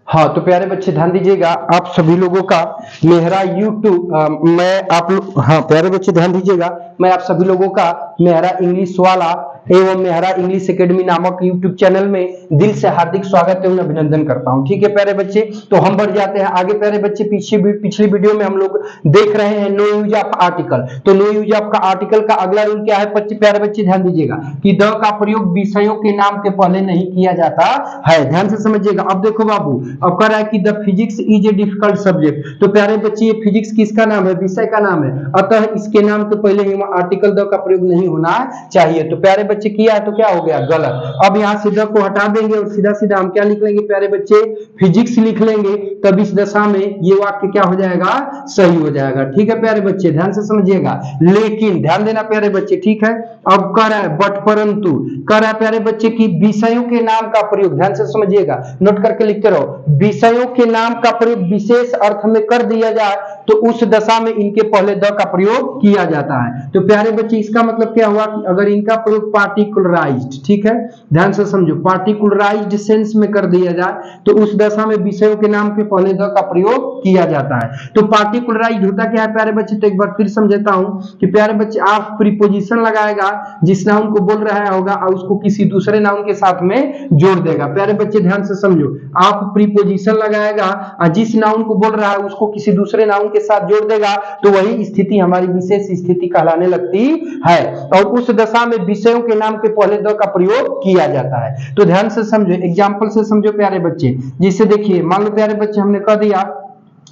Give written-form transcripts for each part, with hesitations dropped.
हाँ तो प्यारे बच्चे ध्यान दीजिएगा, आप सभी लोगों का मेरा यूट्यूब मैं आप हाँ प्यारे बच्चे ध्यान दीजिएगा, मैं आप सभी लोगों का मेरा इंग्लिश वाला एवं मेरा इंग्लिश एकेडमी नामक यूट्यूब चैनल में दिल से हार्दिक स्वागत एवं अभिनंदन करता हूं। ठीक है प्यारे बच्चे, तो हम बढ़ जाते हैं आगे। प्यारे बच्चे पिछली वीडियो में हम लोग देख रहे हैं नो यूज ऑफ आर्टिकल। तो नो यूज ऑफ का आर्टिकल का अगला रूल क्या है प्यारे बच्चे ध्यान दीजिएगा कि द का प्रयोग विषयों के नाम के पहले नहीं किया जाता है। ध्यान से समझिएगा। अब देखो बाबू, अब कह रहा है कि the physics is a difficult subject. तो प्यारे बच्चे ये फिजिक्स किसका नाम है? विषय का नाम है, अतः इसके नाम के पहले ही आर्टिकल द का प्रयोग नहीं होना चाहिए। तो प्यारे बच्चे किया है तो क्या हो गया? गलत। अब यहाँ से द को हटा देंगे और सीधा सीधा हम क्या लिख लेंगे प्यारे बच्चे? फिजिक्स लिख लेंगे। तब इस दशा में ये वाक्य क्या हो जाएगा? सही हो जाएगा। ठीक है प्यारे बच्चे, ध्यान से समझिएगा। लेकिन ध्यान देना प्यारे बच्चे, ठीक है। अब कह रहा है बट परंतु, कह रहा है प्यारे बच्चे की विषयों के नाम का प्रयोग, ध्यान से समझिएगा, नोट करके लिखते रहो, विषयों के नाम का प्रयोग विशेष अर्थ में कर दिया जाए तो उस दशा में इनके पहले द का प्रयोग किया जाता है। तो प्यारे बच्चे इसका मतलब क्या हुआ कि अगर इनका प्रयोग पार्टिकुलराइज्ड, ठीक है, ध्यान से समझो, पार्टिकुलराइज्ड सेंस में कर दिया जाए तो उस दशा में विषयों के नाम के पहले द का प्रयोग किया जाता है। तो पार्टिकुलराइज्ड होता क्या है प्यारे बच्चे? तो एक बार फिर समझाता हूं कि प्यारे बच्चे आप प्रीपोजिशन लगाएगा, जिस नाउन को बोल रहा होगा और उसको किसी दूसरे नाउन के साथ में जोड़ देगा। प्यारे बच्चे ध्यान से समझो, आप प्रीपोजिशन लगाएगा और जिस नाउन को बोल रहा है उसको किसी दूसरे नाउन के साथ जोड़ देगा तो वही स्थिति हमारी विशेष स्थिति कहलाने लगती है और उस दशा में विषयों के नाम के पहले द का प्रयोग किया जाता है। तो ध्यान से समझो, एग्जाम्पल से समझो प्यारे बच्चे। जिससे देखिए, मान लो प्यारे बच्चे हमने कह दिया,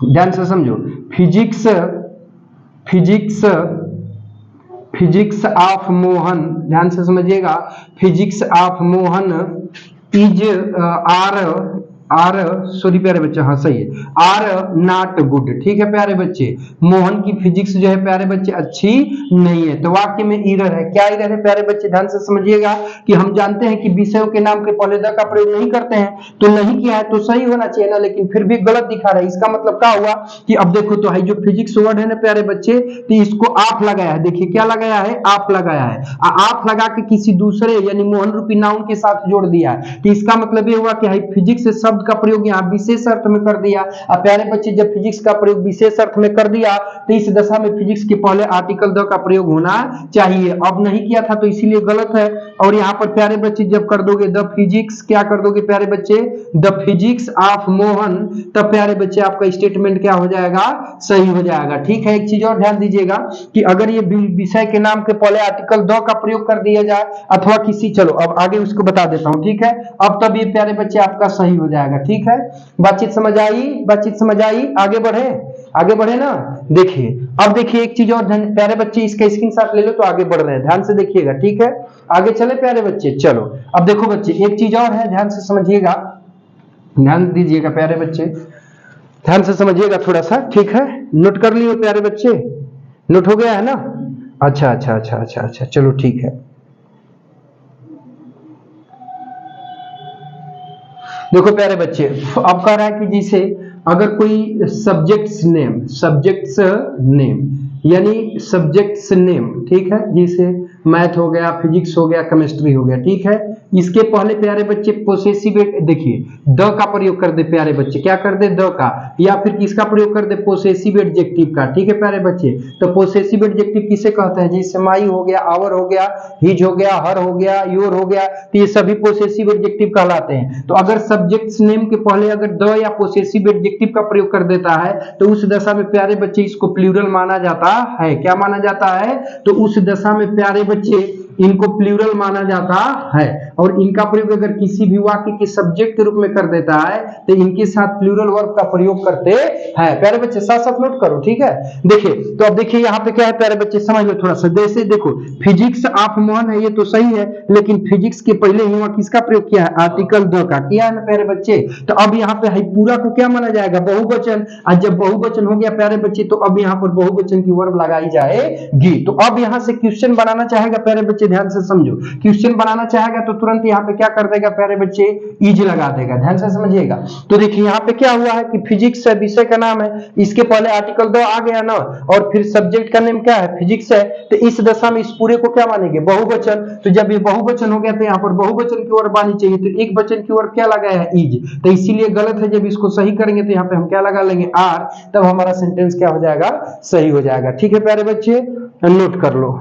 ध्यान से समझो, फिजिक्स ऑफ मोहन, ध्यान से समझिएगा, physics of Mohan is are sorry प्यारे बच्चे, हाँ सही है, आर नॉट गुड। ठीक है प्यारे बच्चे, मोहन की फिजिक्स जो है प्यारे बच्चे अच्छी नहीं है। तो वाक्य में एरर है। क्या एरर है प्यारे बच्चे? ध्यान से समझिएगा कि हम जानते हैं कि विषयों के नाम के पहले द का प्रयोग नहीं करते हैं, तो नहीं किया है तो सही होना चाहिए ना, लेकिन फिर भी गलत दिखा रहा है। इसका मतलब क्या हुआ कि अब देखो तो जो फिजिक्स वर्ड है ना प्यारे बच्चे, तो इसको आप लगाया है। देखिए क्या लगाया है? आप लगाया है। आप लगा के किसी दूसरे यानी मोहन रूपी नाउन के साथ जोड़ दिया है। तो इसका मतलब ये हुआ कि फिजिक्स शब्द का प्रयोग यहाँ विशेष अर्थ में कर दिया। अब प्यारे बच्चे जब फिजिक्स का प्रयोग विशेष अर्थ में कर दिया तो इस दशा में फिजिक्स के पहले आर्टिकल द का प्रयोग होना चाहिए। अब नहीं किया था तो इसीलिए गलत है। और यहाँ पर प्यारे बच्चे जब कर दोगे द फिजिक्स, क्या कर दोगे प्यारे बच्चे? द फिजिक्स ऑफ मोहन, तब प्यारे बच्चे आपका स्टेटमेंट क्या हो जाएगा? सही हो जाएगा। ठीक है। एक चीज और ध्यान दीजिएगा कि अगर ये विषय के नाम के पहले आर्टिकल द का प्रयोग कर दिया जाए अथवा किसी, चलो अब आगे उसको बता देता हूं, ठीक है। अब तब ये प्यारे बच्चे आपका सही हो जाएगा। ठीक है, बातचीत समझ आई? बातचीत समझ आई? आगे बढ़े ना। देखिए अब देखिए एक चीज और ध्यान, प्यारे बच्चे इसका स्क्रीनशॉट ले लो तो आगे बढ़ रहे हैं, ध्यान से देखिएगा। ठीक है, आगे चले प्यारे बच्चे। चलो अब देखो बच्चे एक चीज और है, ध्यान से समझिएगा, ध्यान दीजिएगा प्यारे बच्चे, ध्यान से समझिएगा थोड़ा सा। ठीक है, नोट कर लिए प्यारे बच्चे? नोट हो गया है ना? अच्छा, चलो ठीक है। देखो प्यारे बच्चे, अब कह रहा है कि जैसे अगर कोई सब्जेक्ट्स नेम, ठीक है, जैसे मैथ हो गया, फिजिक्स हो गया, केमिस्ट्री हो गया, ठीक है, इसके पहले प्यारे बच्चे पोसेसिव, देखिए द का प्रयोग कर दे प्यारे बच्चे, क्या कर दे? द का, या फिर किसका प्रयोग कर दे? पोसेसिव एडजेक्टिव का। ठीक है प्यारे बच्चे, तो पोसेसिव एडजेक्टिव किसे कहते हैं? जैसे माई हो गया, आवर हो गया, हिज हो गया, हर हो गया, योर हो गया, तो ये सभी पोसेसिव एडजेक्टिव कहलाते हैं। तो अगर सब्जेक्ट्स नेम के पहले अगर द या पोसेसिव एडजेक्टिव का प्रयोग कर देता है तो उस दशा में प्यारे बच्चे इसको प्लूरल माना जाता है। क्या माना जाता है? तो उस दशा में प्यारे बच्चे इनको प्लूरल माना जाता है। और इनका प्रयोग अगर किसी भी वाक्य के सब्जेक्ट के रूप में कर देता है तो इनके साथ प्लूरल वर्ब का प्रयोग करते हैं। प्यारे बच्चे साथ साथ नोट करो। ठीक है, देखिए तो अब देखिए यहाँ पे क्या है प्यारे बच्चे, समझ लो थोड़ा सा। जैसे देखो फिजिक्स ऑफ मोहन है, ये तो सही है, लेकिन फिजिक्स के पहले ही वहां किसका प्रयोग किया है? आर्टिकल द का किया है ना प्यारे बच्चे। तो अब यहाँ पे पूरा को क्या माना जाएगा? बहुवचन। आज जब बहुवचन हो गया प्यारे बच्चे तो अब यहाँ पर बहुवचन की वर्ब लगाई जाएगी। तो अब यहाँ से क्वेश्चन बनाना चाहेगा प्यारे बच्चे, बच्चे ध्यान से समझो, क्वेश्चन बनाना चाहेगा तो तुरंत यहाँ पे क्या कर देगा प्यारे बच्चे, इज लगा देगा, ध्यान से समझिएगा। तो देखिए यहाँ पे क्या हुआ है कि फिजिक्स है, विषय का नाम है, इसके पहले आर्टिकल 2 आ गया ना, और फिर सब्जेक्ट का नेम क्या है, फिजिक्स है, तो इस दशा में इस पूरे को क्या मानेंगे, बहुवचन। तो जब ये बहुवचन हो गया तो यहाँ पर बहुवचन की ओर बानी चाहिए, तो एक वचन की ओर क्या लगाया है, इज, तो इसीलिए गलत है। जब इसको सही करेंगे तो यहाँ पे हम क्या लगा लेंगे, आर, तब हमारा सेंटेंस क्या हो जाएगा, सही हो जाएगा। ठीक है प्यारे बच्चे, नोट कर लो।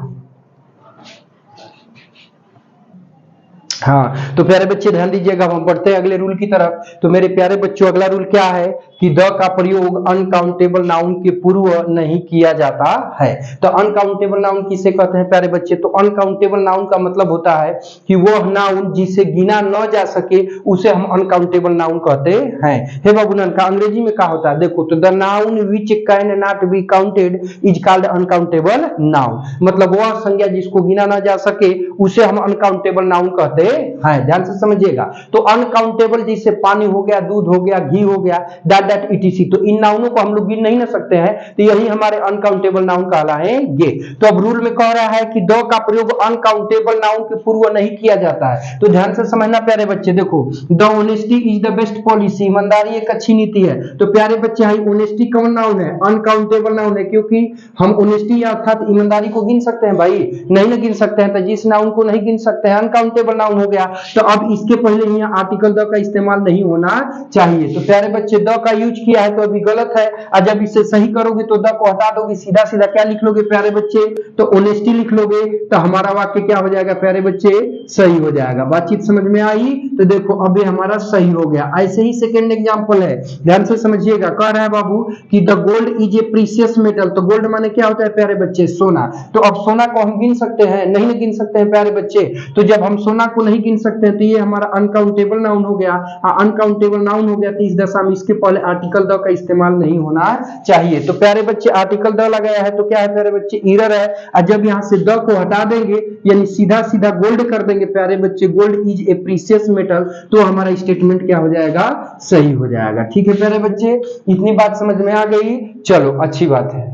हाँ, तो प्यारे बच्चे ध्यान दीजिएगा, हम बढ़ते हैं अगले रूल की तरफ। तो मेरे प्यारे बच्चों, अगला रूल क्या है कि द का प्रयोग अनकाउंटेबल नाउन के पूर्व नहीं किया जाता है। तो अनकाउंटेबल नाउन किसे कहते हैं प्यारे बच्चे, तो अनकाउंटेबल नाउन का मतलब होता है कि वह नाउन जिसे गिना न जा सके उसे हम अनकाउंटेबल नाउन कहते हैं। हे बाबूनन का अंग्रेजी में क्या होता है, देखो, तो the noun which can not be counted is called uncountable noun, मतलब वह संज्ञा जिसको गिना ना जा सके उसे हम अनकाउंटेबल नाउन कहते हैं। ध्यान से समझिएगा। तो अनकाउंटेबल जैसे पानी हो गया, दूध हो गया, घी हो गया, दैट etc, तो इन नाउनों को हम लोग गिन नहीं ना सकते हैं, तो यही हमारे अनकाउंटेबल नाउन कहलाएंगे। तो अब रूल में कह रहा है कि द का प्रयोग अनकाउंटेबल नाउन के पूर्व नहीं किया जाता है। तो ध्यान से समझना प्यारे बच्चे, देखो, the honesty is the best policy, ईमानदारी एक अच्छी नीति है। तो प्यारे बच्चे, ऑनेस्टी कौन नाउन है, अनकाउंटेबल नाउन है, क्योंकि हम ऑनेस्टी अर्थात ईमानदारी को गिन सकते हैं भाई, नहीं ना गिन सकते हैं। तो जिस नाउन को नहीं गिन सकते हैं अनकाउंटेबल नाउन हो गया। तो अब इसके पहले ही आर्टिकल द का इस्तेमाल नहीं होना चाहिए। तो प्यारे बच्चे, द का यूज किया है तो अभी गलत है, और जब इसे सही करोगे तो द को हटा दोगे, सीधा सीधा क्या लिख लोगे प्यारे बच्चे, तो ऑनेस्टी लिख लोगे, तो हमारा वाक्य क्या हो जाएगा प्यारे बच्चे, सही हो जाएगा। बातचीत समझ में आई? तो देखो अब ये हमारा सही हो गया। ऐसे ही सेकंड एग्जांपल है, ध्यान से समझिएगा। कह रहा है बाबू कि the gold is a precious metal, तो गोल्ड माने क्या होता है प्यारे बच्चे, सोना। तो अब सोना को हम गिन सकते हैं, नहीं गिन सकते हैं प्यारे बच्चे। तो जब हम सोना को नहीं गिन सकते हैं तो ये हमारा अनकाउंटेबल नाउन हो गया। अनकाउंटेबल नाउन हो गया तो इस दशा में इसके पहले आर्टिकल द का इस्तेमाल नहीं होना चाहिए। तो प्यारे बच्चे आर्टिकल द लगाया है तो क्या है प्यारे बच्चे, एरर है। और जब यहाँ से द को हटा देंगे यानी सीधा सीधा गोल्ड कर देंगे प्यारे बच्चे, gold is a precious metal, तो हमारा स्टेटमेंट क्या हो जाएगा, सही हो जाएगा। ठीक है प्यारे बच्चे, इतनी बात समझ में आ गई, चलो अच्छी बात है।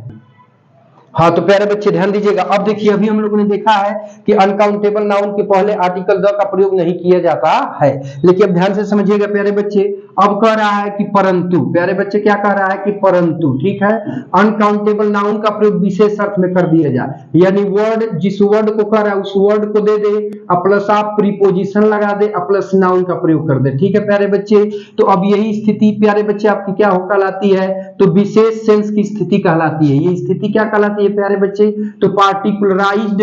हाँ, तो प्यारे बच्चे ध्यान दीजिएगा। अब देखिए, अभी हम लोगों ने देखा है कि अनकाउंटेबल नाउन के पहले आर्टिकल द का प्रयोग नहीं किया जाता है, लेकिन अब ध्यान से समझिएगा प्यारे बच्चे। अब कह रहा है कि परंतु, प्यारे बच्चे क्या कह रहा है कि परंतु, ठीक है, अनकाउंटेबल नाउन का प्रयोग विशेष अर्थ में कर दिया जाए, यानी वर्ड जिस वर्ड को कह रहा है उस वर्ड को दे दे, प्लस आप प्रीपोजिशन लगा दे, प्लस नाउन का प्रयोग कर दे। ठीक है प्यारे बच्चे, तो अब यही स्थिति प्यारे बच्चे आपकी क्या हो कहलाती है, तो विशेष सेंस की स्थिति कहलाती है। ये स्थिति क्या कहलाती है प्यारे बच्चे, तो पार्टिकुलराइज्ड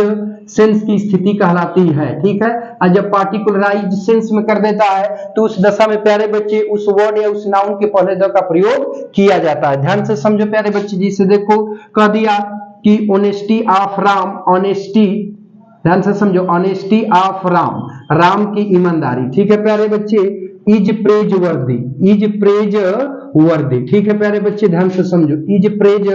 सेंस की स्थिति कहलाती है। ठीक है, और जब पार्टिकुलराइज्ड सेंस में कर देता है तो उस दशा में प्यारे बच्चे उस वर्ड या उस नाउन के पहले द का प्रयोग किया जाता है। ध्यान से समझो प्यारे बच्चे, जिसे देखो कह दिया कि ऑनेस्टी ऑफ राम, ऑनेस्टी, ध्यान से समझो, ऑनेस्टी ऑफ राम, राम की ईमानदारी। ठीक है प्यारे बच्चे, इज प्रेज वर्दी, इज प्रेज वर्दी। ठीक है प्यारे बच्चे, ध्यान से समझो, इज प्रेज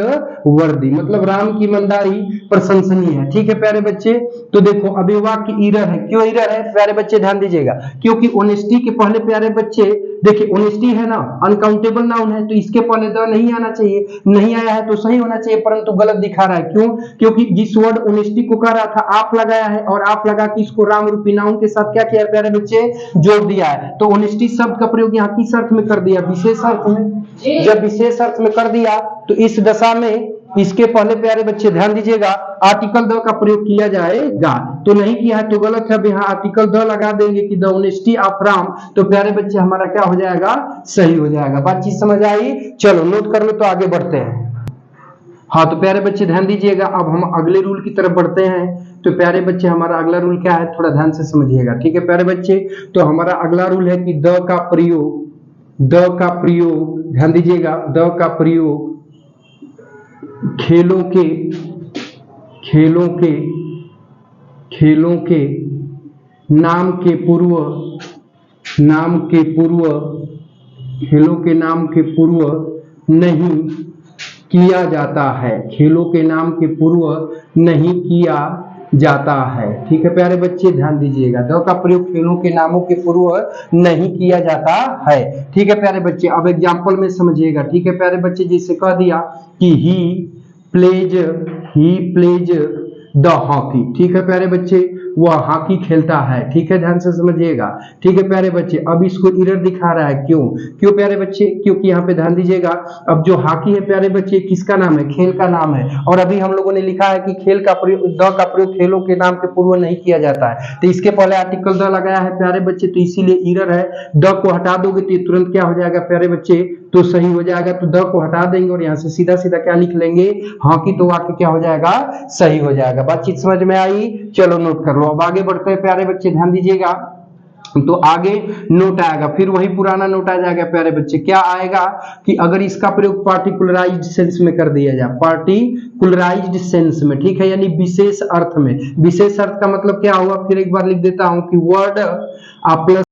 वर्दी मतलब राम की ईमानदारी प्रशंसनीय है। ठीक है प्यारे बच्चे, तो देखो अभी वाक्य एरर है। क्यों एरर है प्यारे बच्चे, ध्यान दीजिएगा, क्योंकि ऑनेस्टी के पहले प्यारे बच्चे देखिए, ऑनेस्टी है ना, अनकाउंटेबल नाउन है, तो इसके पहले द नहीं आना चाहिए, नहीं आया है तो सही होना चाहिए, परंतु गलत दिखा रहा है। क्यों? क्योंकि जिस वर्ड ऑनेस्टी को कह रहा था आप लगाया है, और आप लगा के इसको राम रूपी नाउन के साथ क्या किया प्यारे बच्चे, जोड़ दिया है। तो ऑनेस्टी शब्द का प्रयोग यहाँ किस अर्थ में कर दिया, विशेष अर्थ में। जब विशेष अर्थ में कर दिया तो इस दशा में इसके पहले प्यारे बच्चे ध्यान दीजिएगा आर्टिकल द का प्रयोग किया जाएगा, तो नहीं किया है तो गलत है। अब यहाँ आर्टिकल द लगा देंगे कि द ऑनेस्टी ऑफ राम, तो प्यारे बच्चे हमारा क्या हो जाएगा, सही हो जाएगा। बातचीत समझ आई? चलो नोट कर लो, तो आगे बढ़ते हैं। हाँ, तो प्यारे बच्चे ध्यान दीजिएगा, अब हम अगले रूल की तरफ बढ़ते हैं। तो प्यारे बच्चे हमारा अगला रूल क्या है, थोड़ा ध्यान से समझिएगा। ठीक है प्यारे बच्चे, तो हमारा अगला रूल है कि द का प्रयोग, द का प्रयोग, ध्यान दीजिएगा, द का प्रयोग खेलों के नाम के पूर्व, खेलों के नाम के पूर्व नहीं किया जाता है, खेलों के नाम के पूर्व नहीं किया जाता है। ठीक है प्यारे बच्चे, ध्यान दीजिएगा, द का प्रयोग खेलों के नामों के पूर्व नहीं किया जाता है। ठीक है प्यारे बच्चे, अब एग्जाम्पल में समझिएगा। ठीक है प्यारे बच्चे, जैसे कह दिया कि ही प्लेज द हॉकी। ठीक है प्यारे बच्चे, वह हॉकी खेलता है। ठीक है, ध्यान से समझिएगा। ठीक है प्यारे बच्चे, अब इसको एरर दिखा रहा है, क्यों क्यों प्यारे बच्चे? क्योंकि यहाँ पे ध्यान दीजिएगा, अब जो हॉकी है प्यारे बच्चे किसका नाम है? खेल का नाम है। और अभी हम लोगों ने लिखा है कि खेल का प्रयोग, द का प्रयोग खेलों के नाम के पूर्व नहीं किया जाता है, तो इसके पहले आर्टिकल द लगाया है प्यारे बच्चे, तो इसीलिए एरर है। द को हटा दोगे तो ये तुरंत क्या हो जाएगा प्यारे बच्चे? तो सही हो जाएगा। तो द को हटा देंगे और यहाँ से सीधा सीधा क्या लिख लेंगे? हॉकी, तो वाक्य क्या हो जाएगा? सही हो जाएगा। बातचीत समझ में आई? चलो नोट कर लो। अब आगे बढ़ते हैं प्यारे बच्चे, ध्यान दीजिएगा। तो आगे नोट आएगा, फिर वही पुराना नोट आ जाएगा प्यारे बच्चे। क्या आएगा कि अगर इसका प्रयोग पार्टिकुलराइज्ड सेंस में कर दिया जाए, पार्टिकुलराइज्ड सेंस में, ठीक है, यानी विशेष अर्थ में। विशेष अर्थ का मतलब क्या हुआ? फिर एक बार लिख देता हूं कि वर्ड प्लस